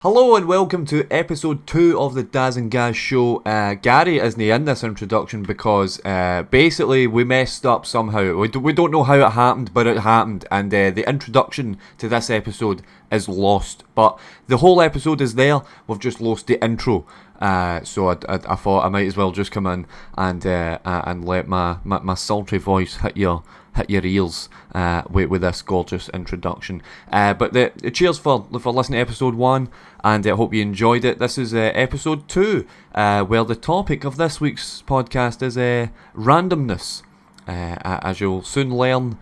Hello and welcome to episode 2 of the Daz Gaz Show. Gary isn't in this introduction because basically we messed up somehow. We don't know how it happened, but it happened, and the introduction to this episode is lost. But the whole episode is there, we've just lost the intro. So I thought I might as well just come in and let my sultry voice hit your ears with this gorgeous introduction. But cheers for listening to episode 1, and I hope you enjoyed it. This is episode 2, where the topic of this week's podcast is randomness. As you'll soon learn,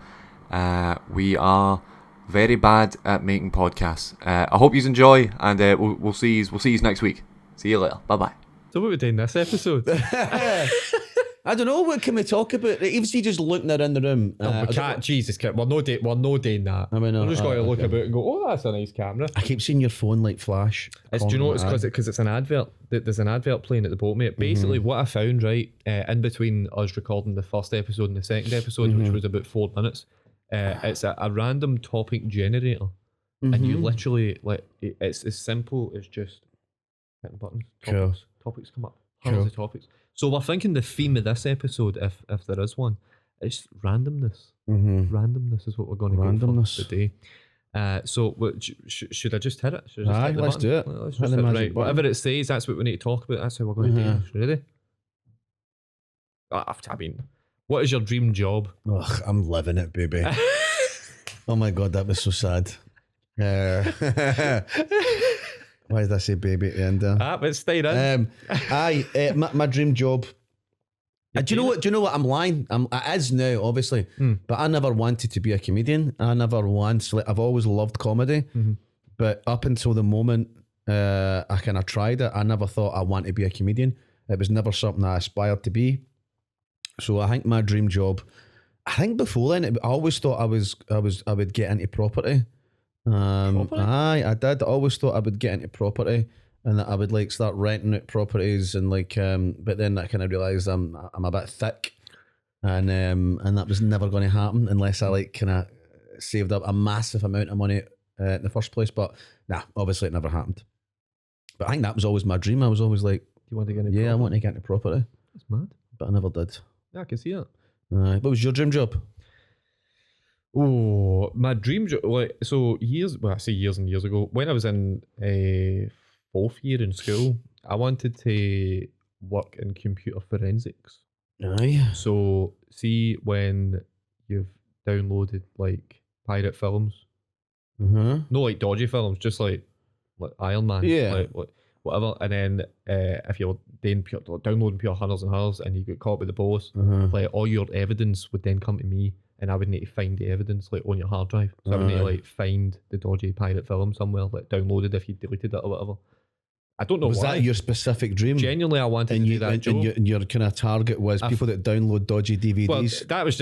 we are very bad at making podcasts. I hope you enjoy, and we'll see you next week. See you later. Bye bye. So what we're doing this episode? I don't know. What can we talk about? Even if you just looking around the room. We can't. Jesus Christ. We're no doing that. I mean, we're just going to look about and go, oh, that's a nice camera. I keep seeing your phone like flash. Do you know it's because it's an advert? There's an advert playing at the bottom of it. Basically, what I found, right, in between us recording the first episode and the second episode, which was about 4 minutes, it's a random topic generator. And you literally, like, it's as simple as just hitting buttons. Topics come up. Hundreds of topics. So we're thinking the theme of this episode, if there is one, is randomness. Randomness is what we're going to go for today. So should I just hit it? Should I just hit the let's button? do it. Let's just hit it. Right. Whatever it says, that's what we need to talk about. That's how we're going to do it. Ready? I mean, what is your dream job? Ugh, I'm living it, baby. Oh my God, that was so sad. Why did I say baby at the end there? But stay in. My dream job. Do you know what? I'm lying. It is now, obviously. But I never wanted to be a comedian. I've always loved comedy. But up until the moment I kind of tried it, I never thought I wanted to be a comedian. It was never something I aspired to be. So I think my dream job. I think before then, I always thought I would get into property. I did. I always thought I would get into property and that I would like start renting out properties and like but then I kind of realised I'm a bit thick and that was never going to happen unless I like kind of saved up a massive amount of money in the first place. But nah, obviously it never happened. But I think that was always my dream. I was always like, Do you want to get into property? I want to get into property. That's mad. But I never did. Yeah, I can see that. What was your dream job? Oh, my dream job. Like, so I say years and years ago, when I was in a 4th year in school, I wanted to work in computer forensics. Aye. So see when you've downloaded like pirate films, no like dodgy films, just like Iron Man, like whatever. And then if you're then downloading pure hundreds and hundreds, and you get caught with the boss, like all your evidence would then come to me. And I would need to find the evidence like on your hard drive. So I would need to like find the dodgy pirate film somewhere, like downloaded if you deleted it or whatever. I don't know was why. That your specific dream? Genuinely, I wanted to do that job. And your kind of target was people that download dodgy DVDs. Well,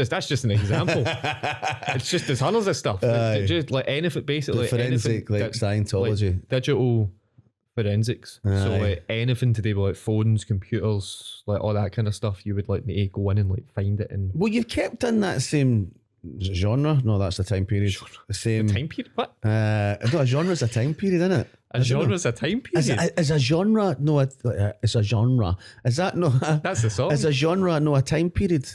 that's just an example. It's just there's hundreds of stuff. Just like anything, basically. The forensic, like Scientology, like digital forensics. So like anything to do with like phones, computers, like all that kind of stuff, you would like need to go in and like find it. And well, you've kept in that same genre. No, that's the time period. The same time period. What? No, a genre is a time period, isn't it? A genre is a time period. Is a genre? No, it's a genre. Is that no? That's the song. Is a genre no a time period?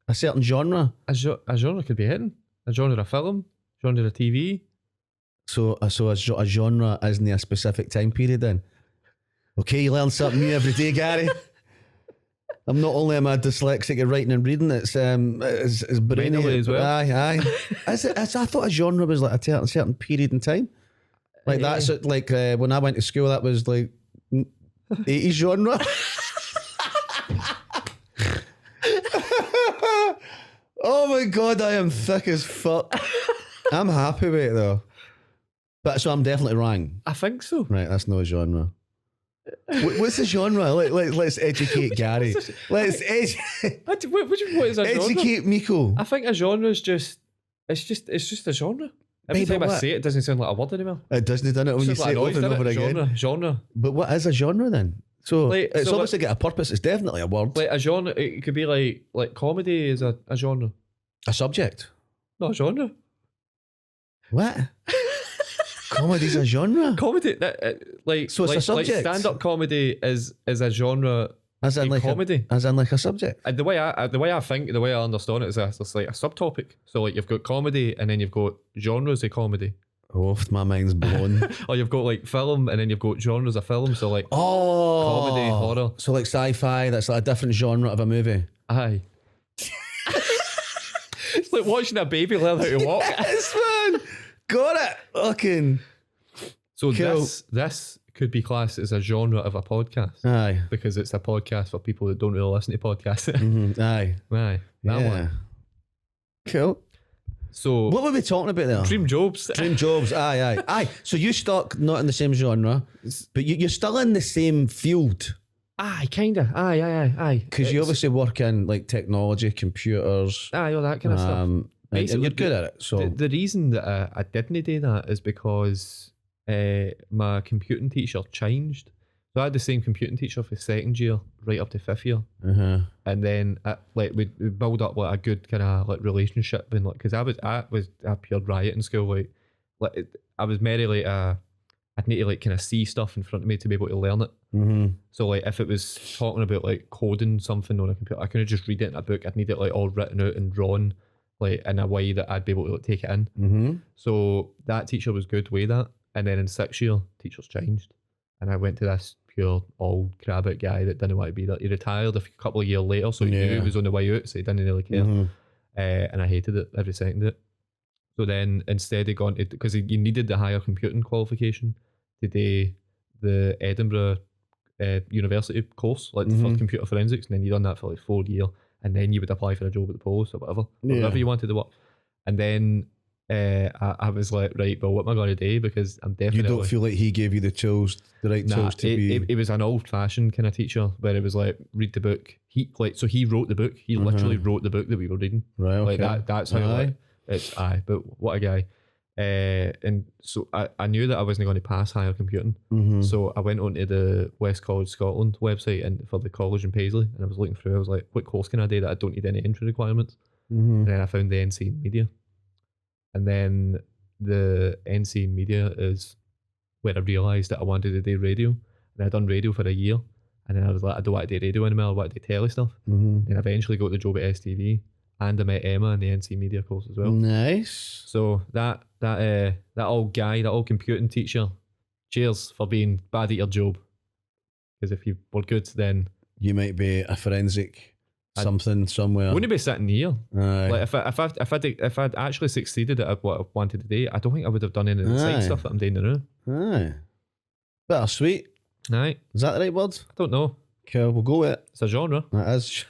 A certain genre. A genre could be hidden. A genre of film, genre of TV. So a genre isn't a specific time period then? Okay, you learn something new every day, Gary. I'm not only am I dyslexic at writing and reading, it's brainy as well. Aye. I thought a genre was like a certain period in time. Like that's like when I went to school, that was like 80s genre. Oh my God, I am thick as fuck. I'm happy with it though. But so I'm definitely wrong. I think so. Right, that's no genre. What's the genre? Let's educate Gary. Let's what is a genre? Educate Miko. I think a genre is just it's just a genre. Every time I say it, it doesn't sound like a word anymore. It doesn't, doesn't it? When you say it over and over again. Genre. But what is a genre then? So like, it's obviously got a purpose. It's definitely a word. Like a genre, it could be like comedy is a genre. A subject. Not a genre. What? Comedy's a genre. Comedy, like So it's a subject? Stand-up comedy is a genre. As in in like comedy. as in like a subject. And the way I think, the way I understand it is it's like a subtopic. So like you've got comedy, and then you've got genres of comedy. Oh, my mind's blown. Or you've got like film, and then you've got genres of film. So like comedy, horror. So like sci-fi, that's like a different genre of a movie. Aye. It's like watching a baby learn how to walk. Yes, man. Got it. Fucking. So Cool. this could be classed as a genre of a podcast. Aye. Because it's a podcast for people that don't really listen to podcasts. Aye. Aye. That Yeah. one. Cool. So What were we talking about there? Dream Jobs. Dream jobs. Aye. So you stuck not in the same genre, but you're still in the same field. Aye, kinda. Aye. Because you obviously work in like technology, computers, Aye, all that kind of stuff. and you're good at it. So The reason that I didn't do that is because my computing teacher changed. So I had the same computing teacher for second year right up to fifth year, and then like we build up like a good kind of like relationship, and like because I was a pure riot in school. Like I was merely like I'd need to like kind of see stuff in front of me to be able to learn it. So like if it was talking about like coding something on a computer, I couldn't just read it in a book. I'd need it like all written out and drawn like in a way that I'd be able to like, take it in. So that teacher was good with that. And then in sixth year, teachers changed, and I went to this pure old crabbit guy that didn't want to be there. He retired a couple of years later, so he knew he was on the way out, so he didn't really care. And I hated it every second of it. So then instead he gone to, because you needed the higher computing qualification to do the Edinburgh University course, like for computer forensics, and then you done that for like 4 years, and then you would apply for a job at the post or whatever you wanted to work. And then I was like, right, well, what am I going to do? Because I'm definitely. you don't feel like he gave you the tools, the right tools to be. It was an old-fashioned kind of teacher where it was like, read the book. He wrote the book. He literally wrote the book that we were reading. Right, okay. Like that's how like, it's but what a guy. And so I knew that I wasn't going to pass higher computing. So I went onto the West College Scotland website and for the college in Paisley, and I was looking through. I was like, what course can I do that I don't need any entry requirements? And then I found the NC Media. And then the NC Media is where I realised that I wanted to do radio. And I'd done radio for a year. And then I was like, I don't want to do radio anymore, I want to do telly stuff. And eventually got the job at STV. And I met Emma in the NC Media course as well. Nice. So that old guy, that old computing teacher, cheers for being bad at your job. Because if you were good, then You might be a forensic something somewhere. wouldn't be sitting here. Aye. Like if I'd actually succeeded at what I wanted to do, I don't think I would have done any of the side stuff that I'm doing now. Aye. Bittersweet. Aye, Is that the right word? I don't know. Cool, we'll go with it. It's a genre. That is.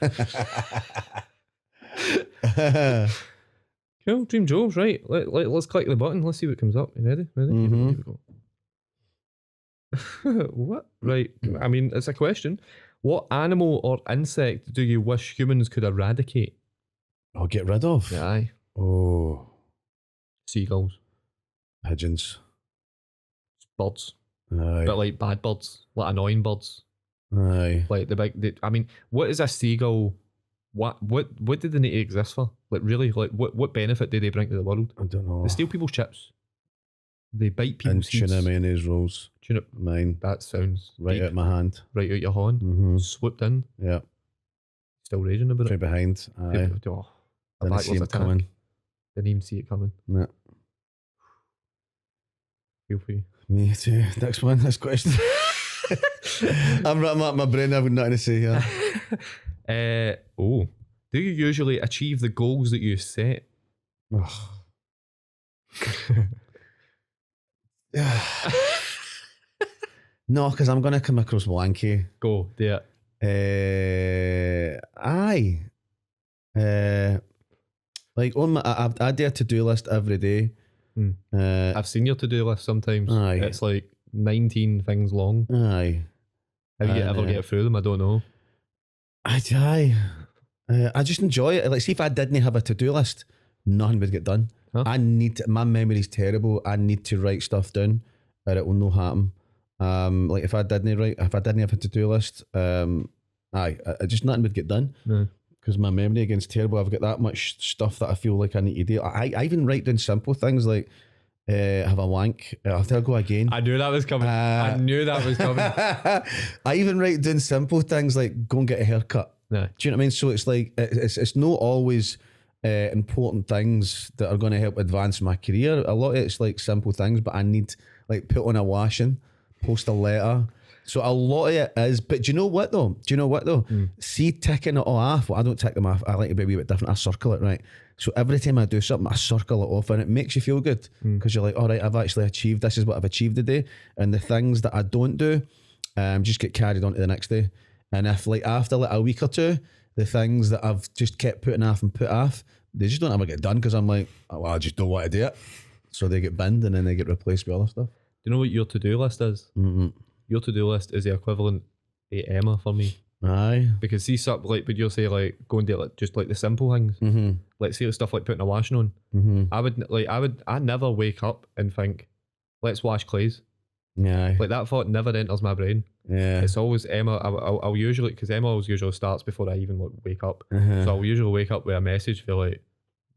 Cool, dream jobs, right? Let's click the button. Let's see what comes up. You ready? Here we go. What? Right. I mean, it's a question. What animal or insect do you wish humans could eradicate? I'll get rid of. Aye. Oh, Seagulls. pigeons. Birds. Aye. But like bad birds. Like annoying birds. Aye. Like I mean, what is a seagull? What did they need to exist for? Like really? Like what benefit do they bring to the world? I don't know. They steal people's chips. They bite And people's seeds. tuna mayonnaise rolls. Tuna. Mine. That sounds Right deep. out my hand. Right out your horn. Swooped in. Yeah. Still raging about Right it. behind. Aye. Oh, a Didn't see backwards him attack. coming. Didn't even see it coming. No. Feel for you. Me too. Next one. Next question. I'm my brain. I've got nothing to say here. Do you usually achieve the goals that you set? No, because I'm going to come across wonky. Go, do it. Aye. Like on my, I do a to-do list every day. I've seen your to-do list sometimes. Aye. It's like 19 things long. Aye. How you ever get through them, I don't know. I just enjoy it. Like, see if I didn't have a to-do list, nothing would get done. Huh? My memory's terrible. I need to write stuff down or it will not happen. Like if I didn't have a to-do list, I just nothing would get done. No. Because my memory again's terrible. I've got that much stuff that I feel like I need to do. I even write down simple things like have a wank. I'll go again. I knew that was coming. I knew that was coming. I even write doing simple things like go and get a haircut. No. Do you know what I mean? So it's like it's not always important things that are going to help advance my career. A lot of it's like simple things, but I need like put on a washing, post a letter. So a lot of it is, but do you know what though? See, ticking it all off. Well, I don't tick them off. I like to be a wee bit different. I circle it, right? So every time I do something, I circle it off, and it makes you feel good because you're like, all right, I've actually achieved. This is what I've achieved today. And the things that I don't do, just get carried on to the next day. And if like after like a week or two, the things that I've just kept putting off and put off, they just don't ever get done because I'm like, oh, well, I just don't want to do it. So they get binned and then they get replaced with other stuff. Do you know what your to-do list is? Your to-do list is the equivalent to Emma for me. Aye. Because see something like, would you say like go and do like just like the simple things? Like say stuff like putting a washing on. I'd never wake up and think, let's wash clothes. Yeah. Like that thought never enters my brain. Yeah. It's always Emma. I'll usually, because Emma always usually starts before I even like wake up. So I'll usually wake up with a message for like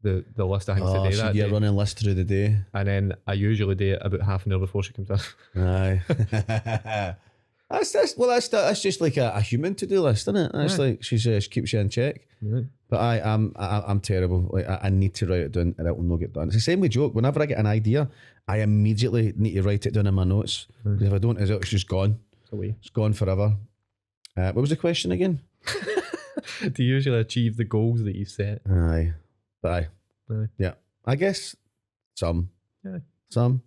the list of things to do so that you're day. running list through the day. And then I usually do it about half an hour before she comes in. Aye. That's just like a human to-do list, isn't it? That's like she keeps you in check. Yeah. But I'm terrible. Like I need to write it down and it will not get done. It's the same with joke. Whenever I get an idea, I immediately need to write it down in my notes. Because if I don't, it's just gone. It's gone forever. What was the question again? Do you usually achieve the goals that you set? Aye. But Aye. yeah. I guess some. Yeah. Some.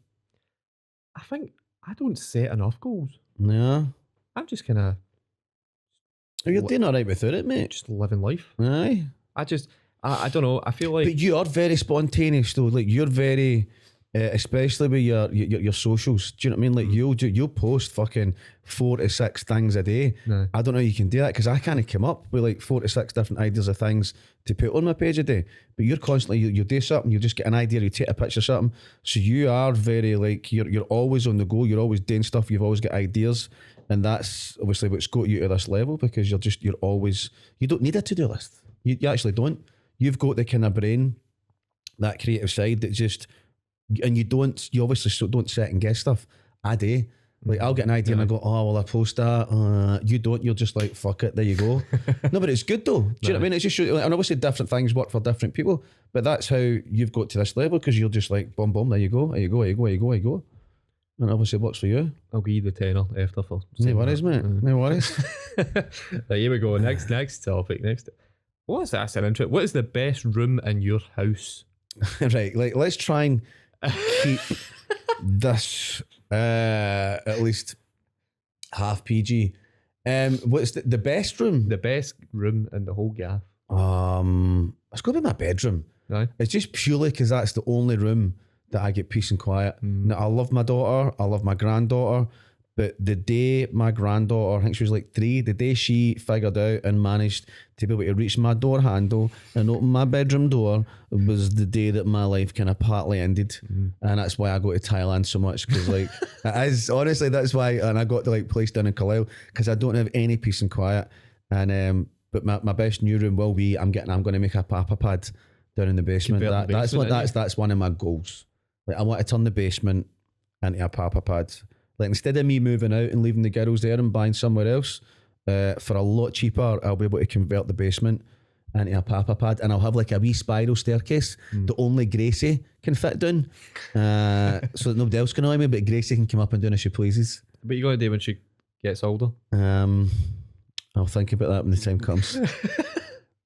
I think I don't set enough goals. Yeah. I'm just kind of You're doing all right without it, mate. just living life. Aye. I don't know. I feel like But you are very spontaneous though. Like you're very, especially with your socials. Do you know what I mean? Like you'll post fucking 4 to 6 things a day. No. I don't know how you can do that because I can't come up with like 4 to 6 different ideas of things to put on my page a day. But you're constantly you do something, you just get an idea, you take a picture of something. So you are very like you're always on the go. You're always doing stuff. You've always got ideas. And that's obviously what's got you to this level because you don't need a to-do list. You actually don't. You've got the kind of brain, that creative side that just, and you obviously don't second guess stuff. I do. Like I'll get an idea and I go, oh, well, I post that. You don't. You're just like, fuck it. There you go. No, but it's good though. Do you know what I mean? It's just, and obviously different things work for different people, but that's how you've got to this level because you're just like, boom, boom, there you go. And obviously it works for you. I'll give you the tenner after for. No worries, mate. No worries. Right, here we go. Next topic. What is that? That's an intro. What is the best room in your house? Right, like let's try and keep this at least half PG. What's the best room? The best room in the whole gaff. It's got to be my bedroom. Aye. It's just purely because that's the only room that I get peace and quiet. Now, I love my daughter, I love my granddaughter, but the day my granddaughter, I think she was like 3, the day she figured out and managed to be able to reach my door handle and open my bedroom door was the day that my life kind of partly ended. And that's why I go to Thailand so much because like it is, honestly, that's why. And I got to like place down in Carlisle because I don't have any peace and quiet. And but my best new room will be I'm going to make a papa pad down in the basement. That's one of my goals. Like I want to turn the basement into a papa pad. Like instead of me moving out and leaving the girls there and buying somewhere else, for a lot cheaper, I'll be able to convert the basement into a papa pad, and I'll have like a wee spiral staircase that only Gracie can fit down, so that nobody else can annoy me, but Gracie can come up and do as she pleases. But you got to do when she gets older. I'll think about that when the time comes.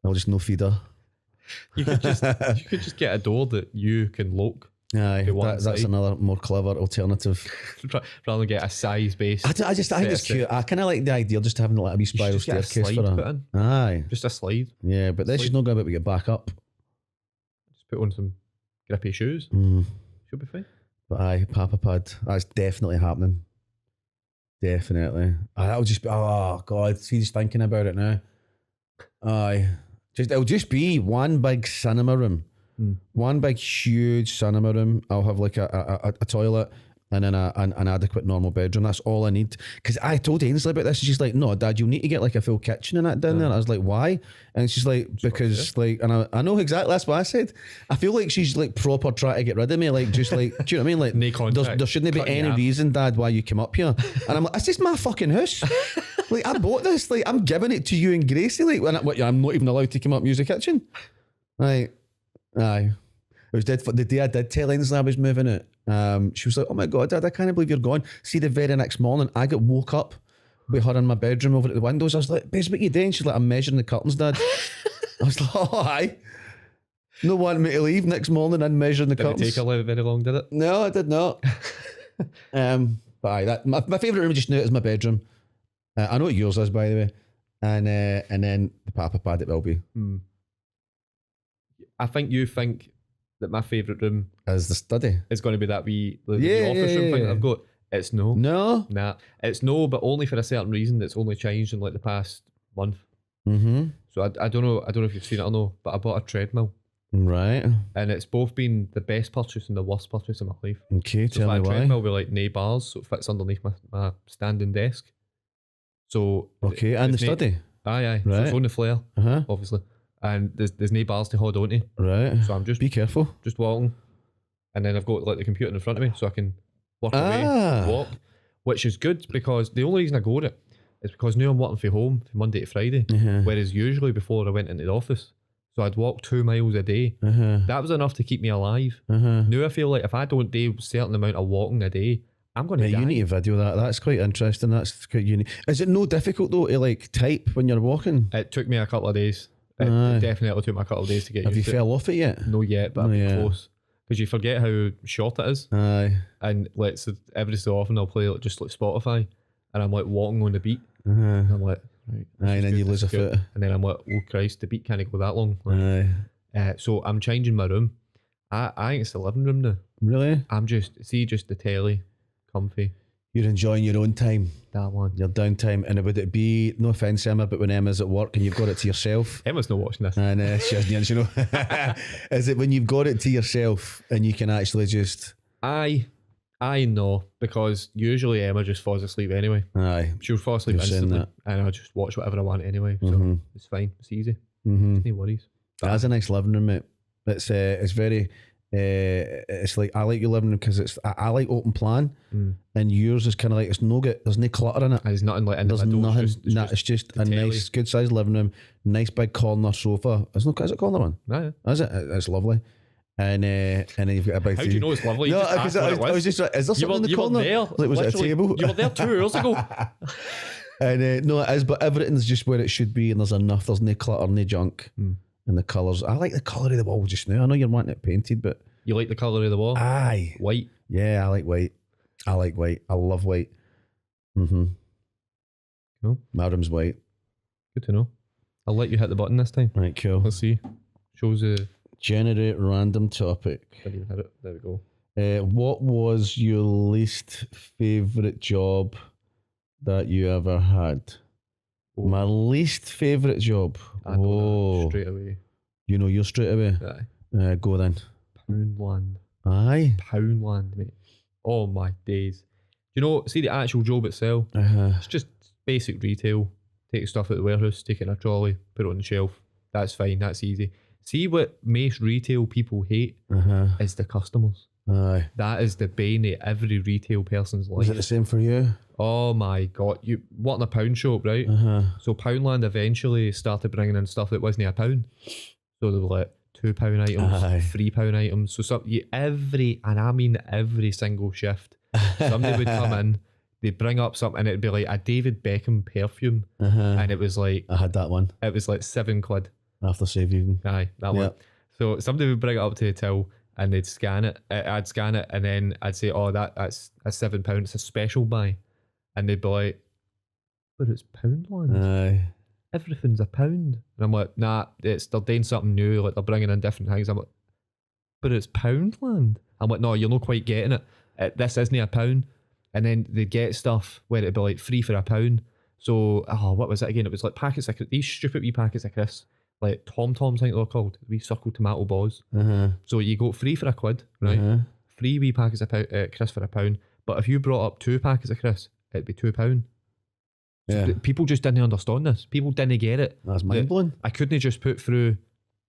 I'll just no feed her. You could just get a door that you can lock. Aye, that's another more clever alternative. Rather than get a size based. I think it's cute. I kind of like the idea just having like a wee spiral staircase for her. Aye, just a slide. Yeah, but then she's not going to be able to get back up. Just put on some grippy shoes. Should be fine. But aye, papa pad. That's definitely happening. Definitely. That would just be. Oh God, see, just thinking about it now. Aye, it'll just be one big cinema room. One big huge cinema room. I'll have like a toilet and then an adequate normal bedroom. That's all I need. Because I told Ainsley about this, and she's like, "No, Dad, you'll need to get like a full kitchen and that down there." And I was like, "Why?" And she's like, "Because like," and I know exactly that's what I said. I feel like she's like proper trying to get rid of me, like just like, do you know what I mean? Like, there shouldn't be any reason, Dad, why you come up here. And I'm like, "It's just my fucking house. Like, I bought this. Like, I'm giving it to you and Gracie. Like, I'm not even allowed to come up and use the kitchen." Like, aye. It was dead. The day I did tell Ainsley I was moving out, she was like, "Oh my God, Dad, I can't believe you're gone." See, the very next morning, I got woke up with her in my bedroom over at the windows. I was like, "Babes, what you doing?" She's like, "I'm measuring the curtains, Dad." I was like, "Oh, aye." No wanting me to leave next morning and measuring the curtains. Didn't take her very long, did it? No, I did not. But aye, my favourite room just now is my bedroom. I know what yours is, by the way. And then the Papa Pad it will be. I think you think that my favourite room As the study. is going to be that wee the office room thing that I've got. It's no. No? Nah. It's no, but only for a certain reason that's only changed in like the past month. Mm-hmm. So I don't know if you've seen it or no, but I bought a treadmill. Right. And it's both been the best purchase and the worst purchase of my life. Okay, So tell me it's like a why. treadmill with like no bars, so it fits underneath my standing desk. So Okay, and the study. Aye. So Right. it's on the flare, Uh-huh. obviously. And there's no bars to hold onto. Right. So I'm just Be careful. walking. And then I've got like the computer in front of me so I can work away, walk. Which is good because the only reason I go to it is because now I'm working from home from Monday to Friday. Uh-huh. Whereas usually before I went into the office, so I'd walk 2 miles a day. Uh-huh. That was enough to keep me alive. Uh-huh. Now I feel like if I don't do a certain amount of walking a day, I'm going to Mate, die. you need to video that. That's quite interesting. That's quite unique. Is it no difficult though to like type when you're walking? It took me a couple of days. It Aye. definitely took me a couple of days to get Have you used to it. fell off it yet? No yet, but No I'm yet. close. Because you forget how short it is. Aye. And like so every so often I'll play like, just like Spotify and I'm like walking on the beat. Uh-huh. And I'm like, right. Aye, and then you lose a foot. And then I'm like, oh Christ, the beat can't go that long. Like, Aye. so I'm changing my room. I think it's the living room now. Really? I'm just the telly, comfy, You're enjoying your own time, that one. your downtime, and would it be, no offence, Emma, but when Emma's at work and you've got it to yourself, Emma's not watching this. and she hasn't, you know, is it when you've got it to yourself and you can actually just, I know because usually Emma just falls asleep anyway. aye, She'll fall asleep You're saying instantly, that. and I'll just watch whatever I want anyway. So Mhm. it's fine. It's easy. mm-hmm. No worries. That's a nice living room, mate. It's very, it's like, I like your living room because I like open plan, and yours is kind of like, there's no clutter in it. There's nothing like in the There's middle. nothing. It's just a the nice, good sized living room, nice big corner sofa. Is it corner one? telly. Is it? It's lovely. And then you've got a big. How do you know it's lovely? No, You just because asked what I it was just like, is there something in the you corner? were there. Like, was it a literally, table? You were there 2 hours ago. And no, it is, but everything's just where it should be, and there's enough. There's no clutter, no junk, and the colours. I like the colour of the wall just now. I know you're wanting it painted, but You like the colour of the wall? aye, White. yeah, I like white. I love white. Cool. My room's white. Good to know. I'll let you hit the button this time. Right, cool. Let's see. Shows the. Generate random topic. Didn't even hit it. There we go. What was your least favourite job that you ever had? Oh. My least favourite job. I know that straight away. You know, you're straight away. Aye. Go then. Poundland. Aye. Poundland, mate. Oh my days. Do you know, see the actual job itself? It's just basic retail. Take stuff out the warehouse, take it in a trolley, put it on the shelf. That's fine, that's easy. See what most retail people hate is the customers. Aye. That is the bane of every retail person's life. Was it the same for you? Oh my god, you what in a pound shop, right? So Poundland eventually started bringing in stuff that wasn't a pound. So they were like £2 items, Aye. £3 items. So every single shift, somebody would come in, they'd bring up something, and it'd be like a David Beckham perfume, and it was like I had that one £7. after saving. Aye, that one. So somebody would bring it up to the till and they'd scan it. I'd scan it and then I'd say, "Oh, that's £7. It's a special buy," and they'd be like, "But it's Poundland. Aye. Everything's a pound." And I'm like, "Nah, they're doing something new. Like they're bringing in different things." I'm like, "But it's Poundland." I'm like, "No, you're not quite getting it. This isn't a pound." And then they'd get stuff where it'd be like free for £1. So, what was it again? It was like packets of these stupid wee packets of crisps. Like Tom-Toms, I think they're called, wee suckle tomato balls. So you go free for £1, right? Free wee packets of crisps for £1, But if you brought up 2 packets of crisps, it'd be £2. Yeah. People just didn't understand this. People didn't get it. That's mind blowing. I couldn't just put through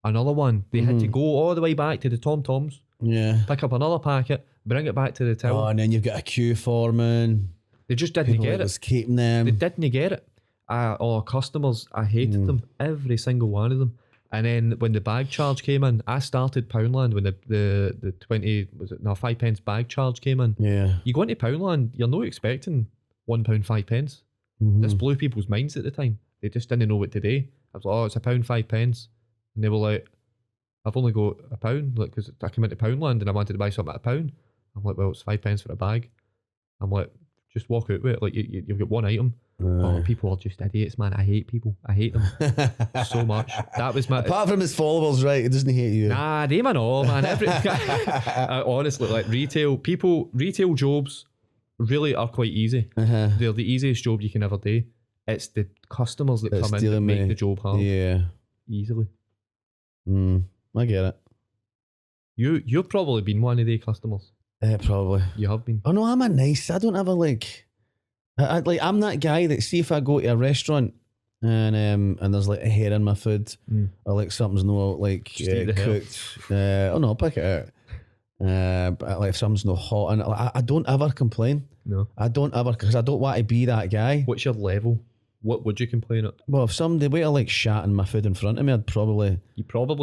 another one. They had to go all the way back to the Tom Toms, Yeah. pick up another packet, bring it back to the till. Oh, and then you've got a queue forming. They just didn't People get like it. was keeping them. They didn't get it. Customers, I hated them, every single one of them. And then when the bag charge came in, I started Poundland when the 20 5 pence bag charge came in. Yeah. You go into Poundland, you're not expecting £1 5 pence. This blew people's minds at the time. They just didn't know what to do. I was like, oh, it's £1 5 pence, and they were like, I've only got £1, like, because I came into Poundland and I wanted to buy something at £1. I'm like, well, it's 5 pence for a bag. I'm like, just walk out with it. Like, you've got one item. Oh, people are just idiots, man. I hate people. I hate them so much. That was my. Apart from his followers, right? He doesn't hate you. Nah, they man all, man. Honestly, like retail jobs really are quite easy. They're the easiest job you can ever do. It's the customers that come in that make the job hard. Yeah. Easily. I get it. You've probably been one of the customers. Probably. You have been. Oh no, I'm a nice. I don't ever like. I'm that guy that see if I go to a restaurant and there's like a hair in my food or like something's not like cooked. Oh no, I'll pick it out. But like if something's not hot and I don't ever complain. No, I don't ever, because I don't want to be that guy. What's your level? What would you complain at? Well, if somebody were to like shat in my food in front of me, I'd probably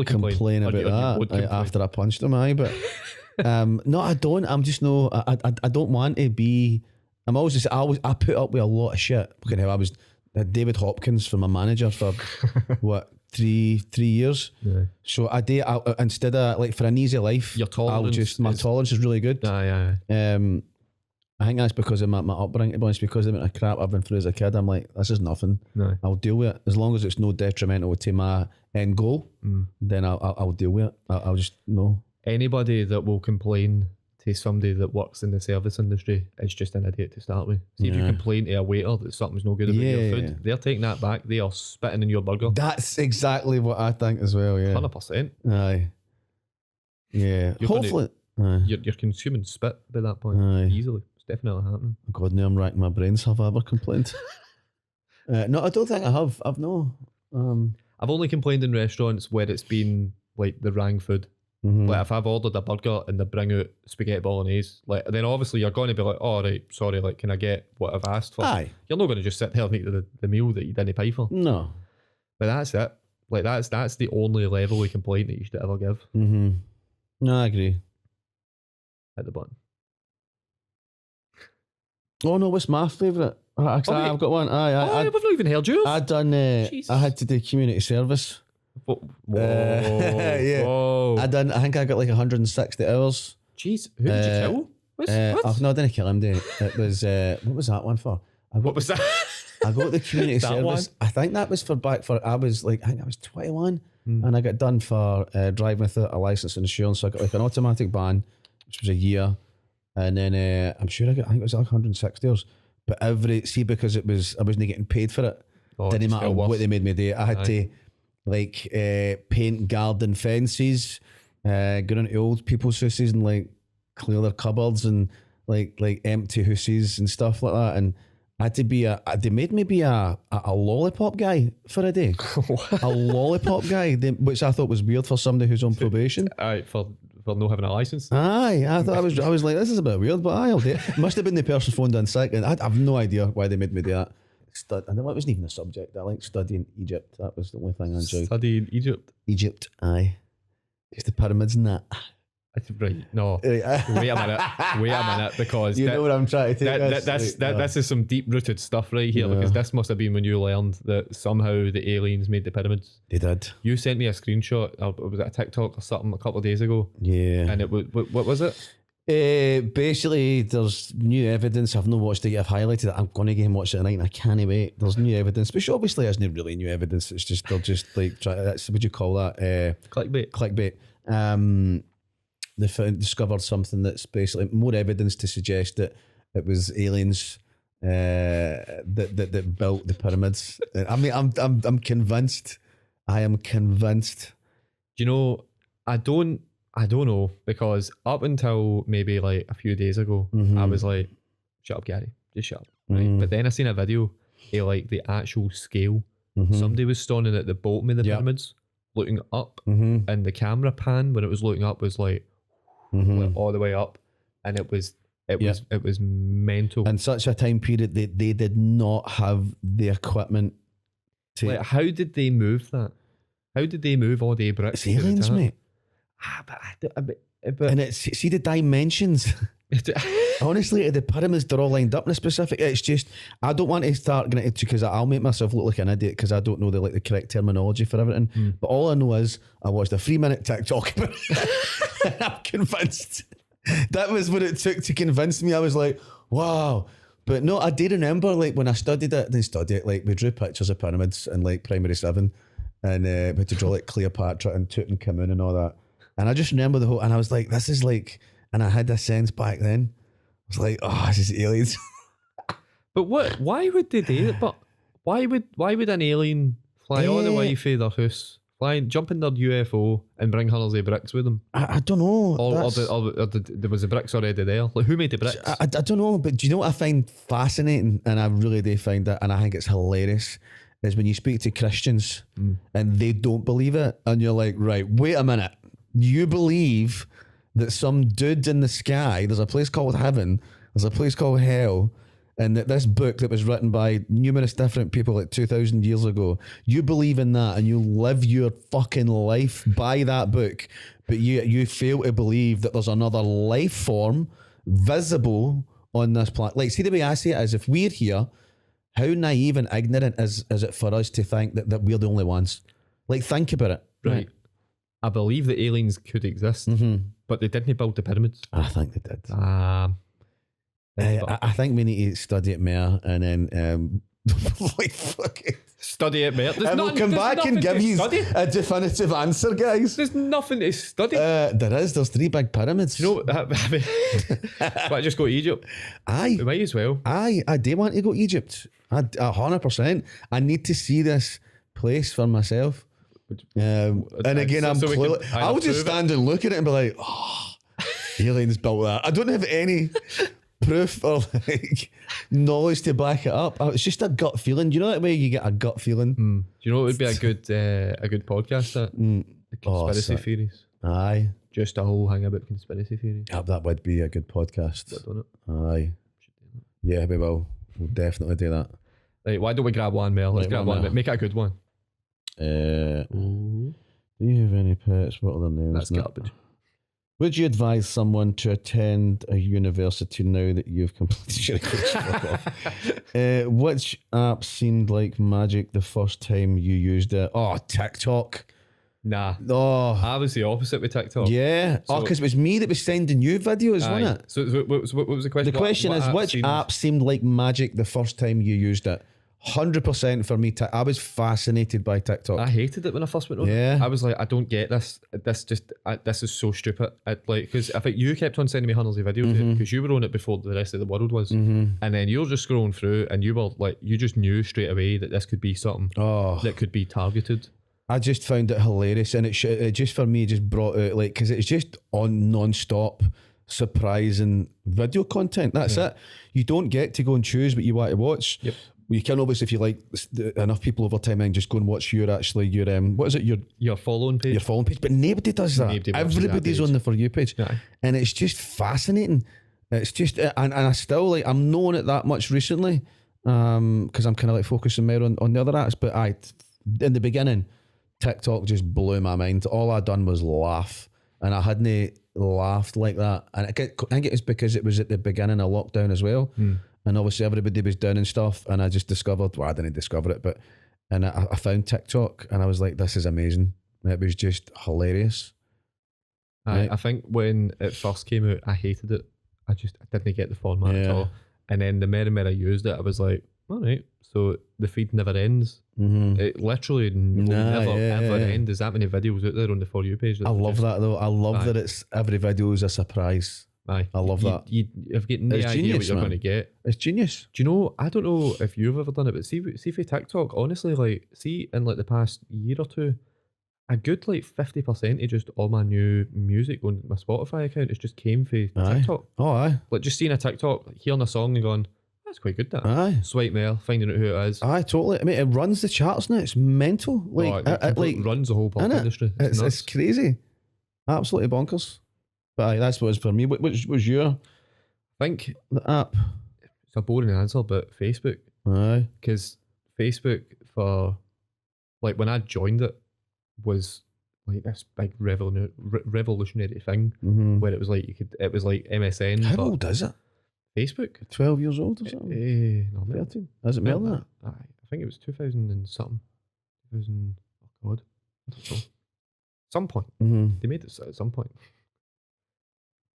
complain about that after I punched him. But no, I don't. I'm just no. I don't want to be. I'm always just. I put up with a lot of shit. Fucking hell, I was David Hopkins for my manager for what 3 years. Yeah. So I instead of like for an easy life, your tolerance. My tolerance is really good. Aye. I think that's because of my upbringing. To be honest, because of the crap I've been through as a kid. I'm like, this is nothing. No. I'll deal with it as long as it's no detrimental to my end goal. Then I'll deal with it. I'll just know. Anybody that will complain to somebody that works in the service industry is just an idiot to start with. See, if you complain to a waiter that something's no good about your food, they're taking that back. They are spitting in your burger. That's exactly what I think as well. Yeah, 100%. Aye. Yeah. Hopefully, you're consuming spit by that point easily. It's definitely happening. God, now I'm racking my brains. Have I ever complained? No, I don't think I have. I've I've only complained in restaurants where it's been like the wrong food. Like if I've ordered a burger and they bring out spaghetti bolognese, like then obviously you're going to be like, oh right, sorry, like can I get what I've asked for? Aye. You're not going to just sit there and eat the meal that you didn't pay for. No. But that's it. Like that's the only level of complaint that you should ever give. No, I agree. Hit the button. Oh no, what's my favourite? I've got one. We've not even heard yours. I done. I had to do community service. Whoa. Yeah. Whoa. I think I got like 160 hours. Jeez, who did you kill? What? No, I didn't kill him. It was what was that one for? What was that? I got the community service. One? I think that was I think I was 21 and I got done for driving without a license and insurance. So I got like an automatic ban, which was a year, and then I'm sure I think it was like 160 hours. But because I wasn't getting paid for it. Didn't matter what they made me do. I had to like paint garden fences, go into old people's houses and like clear their cupboards and like empty houses and stuff like that. And I had to be they made me be a lollipop guy for a day. A lollipop guy, which I thought was weird for somebody who's on probation. For not having a license. Aye, I thought I was like, this is a bit weird, but I'll do it. Must have been the person phoned in sick, and I have no idea why they made me do that. And it wasn't even a subject. I like studying Egypt. That was the only thing I enjoyed. Studying Egypt? Egypt, aye. Just the pyramids and that. Right, no. Wait a minute, because you know what I'm trying to take. This is some deep-rooted stuff right here, because this must have been when you learned that somehow the aliens made the pyramids. They did. You sent me a screenshot, or was it a TikTok or something a couple of days ago? Yeah. And it was, what was it? Basically, there's new evidence. I've not watched it yet. I've highlighted it. I'm going to go and watch it tonight, and I can't wait. There's new evidence, which obviously isn't really new evidence. It's just they're just like that's what you call that clickbait. They discovered something that's basically more evidence to suggest that it was aliens that built the pyramids. I mean, I'm convinced. I am convinced. Do you know? I don't know, because up until maybe like a few days ago, I was like, shut up, Gary. Just shut up. Right. But then I seen a video of like the actual scale. Somebody was standing at the bottom of the pyramids, looking up, and the camera pan when it was looking up was like all the way up, and it was mental. In such a time period, they did not have the equipment to. Like, how did they move that? How did they move all the bricks? It's aliens, mate. But and it's see the dimensions. Honestly, the pyramids, they're all lined up in a specific. It's just I don't want to start getting into because I'll make myself look like an idiot because I don't know the correct terminology for everything. But all I know is I watched a 3-minute TikTok about it. And I'm convinced. That was what it took to convince me. I was like, wow. But no, I did remember like when I studied it, like we drew pictures of pyramids in like primary 7, and we had to draw like Cleopatra and Tutankhamun and all that. And I just remember the whole, and I was like, this is like, and I had a sense back then. I was like, oh, this is aliens. But why would they do it? But why would an alien fly all the way from their house, jump in their UFO and bring hundreds of bricks with them? I don't know. Or there was the bricks already there. Like, who made the bricks? I don't know, but do you know what I find fascinating? And I really do find that, and I think it's hilarious, is when you speak to Christians and they don't believe it, and you're like, right, wait a minute. You believe that some dude in the sky, there's a place called heaven, there's a place called hell, and that this book that was written by numerous different people like 2,000 years ago, you believe in that and you live your fucking life by that book, but you fail to believe that there's another life form visible on this planet. Like, see, the way I see it is, if we're here, how naive and ignorant is it for us to think that we're the only ones? Like, think about it. Right. I believe that aliens could exist, but they didn't build the pyramids. I think they did. I I think we need to study it more and then like fucking study it more. And we'll come back and give you a definitive answer, guys. There's nothing to study. There's 3 big pyramids. You know, but just go to Egypt. Aye, we might as well. I do want to go to Egypt. 100%. I need to see this place for myself. And again, I'm clueless. I'll just stand and look at it and be like, oh, aliens built that. I don't have any proof or like knowledge to back it up. It's just a gut feeling. Do you know that way you get a gut feeling? Do you know what would be a good podcast? The conspiracy theories. Aye, just a whole hang about conspiracy theories. Yeah, that would be a good podcast. Don't it? Aye, yeah, we will. We'll definitely do that. Right, why don't we grab one, Mel? Let's grab one. Make it a good one. Do you have any pets? What are their names? That's garbage. Would you advise someone to attend a university now that you've completed your which app seemed like magic the first time you used it? Oh, TikTok. Nah. Oh, I was the opposite with TikTok. Yeah. Because it was me that was sending you videos, wasn't it? So what was the question? The question is, which app seemed like magic the first time you used it? 100% for me. I was fascinated by TikTok. I hated it when I first went on. Yeah. I was like, I don't get this. This is so stupid. Because I think you kept on sending me hundreds of videos because you were on it before the rest of the world was, and then you're just scrolling through and you were like, you just knew straight away that this could be something that could be targeted. I just found it hilarious, and it just for me just brought out like, because it's just on non-stop surprising video content. That's it. You don't get to go and choose what you want to watch. Yep. You can obviously, if you like enough people over time, and just go and watch your what is it, your following page. Your following page, but nobody does that. Everybody's on the For You page, and it's just fascinating. It's just, and I still like, I'm knowing it that much recently, because I'm kind of like focusing more on the other apps. But in the beginning, TikTok just blew my mind. All I done was laugh, and I hadn't laughed like that. And I think it was because it was at the beginning of lockdown as well. And obviously everybody was down and stuff, and I just discovered, well, I didn't discover it, but I found TikTok, and I was like, this is amazing. It was just hilarious. I think when it first came out, I hated it. I didn't get the format at all. And then the more and more I used it, I was like, all right, so the feed never ends. It literally never ends. There's that many videos out there on the For You page. I love that though. I love that it's every video is a surprise. Aye. I love that. You've got no idea what you're going to get. It's genius. Do you know, I don't know if you've ever done it, but see for TikTok, honestly, like, see in like the past year or two, a good like 50% of just all my new music on my Spotify account is just came from TikTok. Oh, aye. Like just seeing a TikTok, hearing a song and going, that's quite good that. Aye. Swipe there, finding out who it is. Aye, totally. I mean, it runs the charts now. It's mental. Like, It like runs the whole pop innit? industry. It's crazy. Absolutely bonkers. But aye, that's what it's for me. Which was your I think the app? it's a boring answer, but Facebook. Aye. Because Facebook, for like when I joined it, was like this big revolutionary thing where it was like it was like MSN. How but old is it? Facebook? 12 years old or something? No, 13? Is it more than that? I think it was 2000 and something. 2000, oh God, I don't know. Some point. They made it at some point.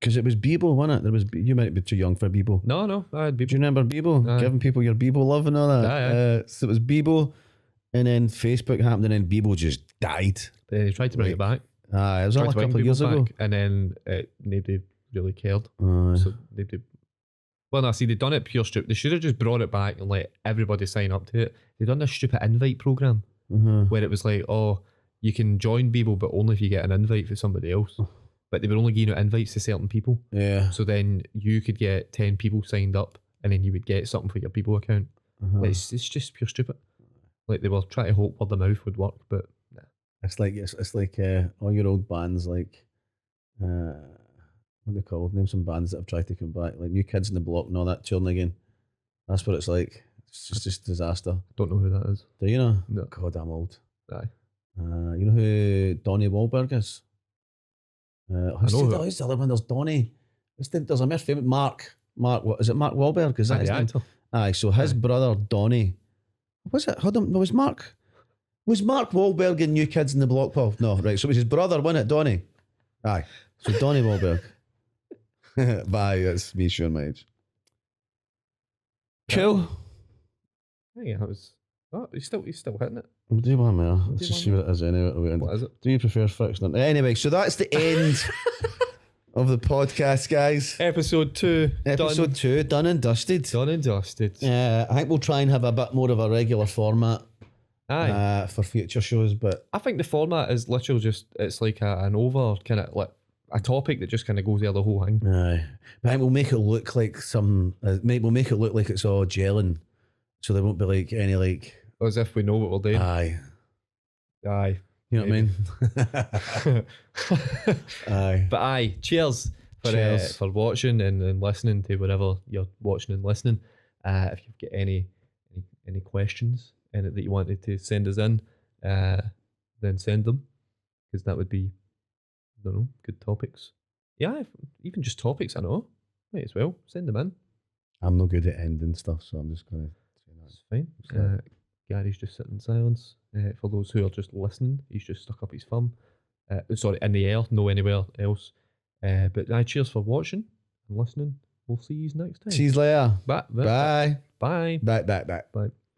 Because it was Bebo, wasn't it? There was you might be too young for Bebo. No, I had Do Bebo. you remember Bebo? Aye. Giving people your Bebo love and all that. Aye. So it was Bebo, and then Facebook happened, and then Bebo just died. They tried to bring it back. Aye, it was only Tried a to bring couple of years people ago. back, and then nobody really cared. Aye. So nobody. Well, no, see, they'd done it pure stupid. They should have just brought it back and let everybody sign up to it. They'd done this stupid invite program where it was like, oh, you can join Bebo, but only if you get an invite for somebody else. But they were only giving out invites to certain people. Yeah. So then you could get 10 people signed up, and then you would get something for your Bebo account. Like, it's just pure stupid. Like they were trying to hope word of mouth would work, but nah. It's like all your old bands, like what are they called? Name some bands that have tried to come back, like New Kids in the Block and all that touring again. That's what it's like. It's just disaster. Don't know who that is. Do you know? No. God, I'm old. Aye. You know who Donnie Wahlberg is? Who's the other one? There's Donnie. There's a more famous Mark. What is it? Mark Wahlberg? Is that his name? Actor. Aye. So his brother Donnie. Was it? Hold on. No, was Mark Wahlberg in New Kids in the Block, Paul? No, right. So it was his brother, wasn't it? Donnie. Aye. So Donnie Wahlberg. Bye. That's me showing my age. Cool. Yeah, that was. Oh, he's still hitting it. We'll do one more. Do Let's just one see what it is anyway. What is it? Do you prefer fiction? Anyway, so that's the end of the podcast, guys. Episode 2. Episode 2, done and dusted. Done and dusted. I think we'll try and have a bit more of a regular format for future shows. But I think the format is literally just, it's like an over kind of like a topic that just kind of goes there the whole thing. aye, but I think we'll make it look like we'll make it look like it's all gelling, so there won't be like any like. As if we know what we're doing. Aye. Aye. You know maybe. what I mean? Aye. But aye, cheers for watching and listening to whatever you're watching and listening. If you've got any questions that you wanted to send us in, then send them, because that would be, I don't know, good topics. Yeah, even just topics, I know. Might as well send them in. I'm no good at ending stuff, so I'm just gonna say that. It's fine. Gary's just sitting in silence. For those who are just listening, he's just stuck up his thumb. Sorry, in the air, no anywhere else. But cheers for watching and listening. We'll see you next time. See you later. Bye. Bye. Bye. Bye. Bye. Bye. Bye.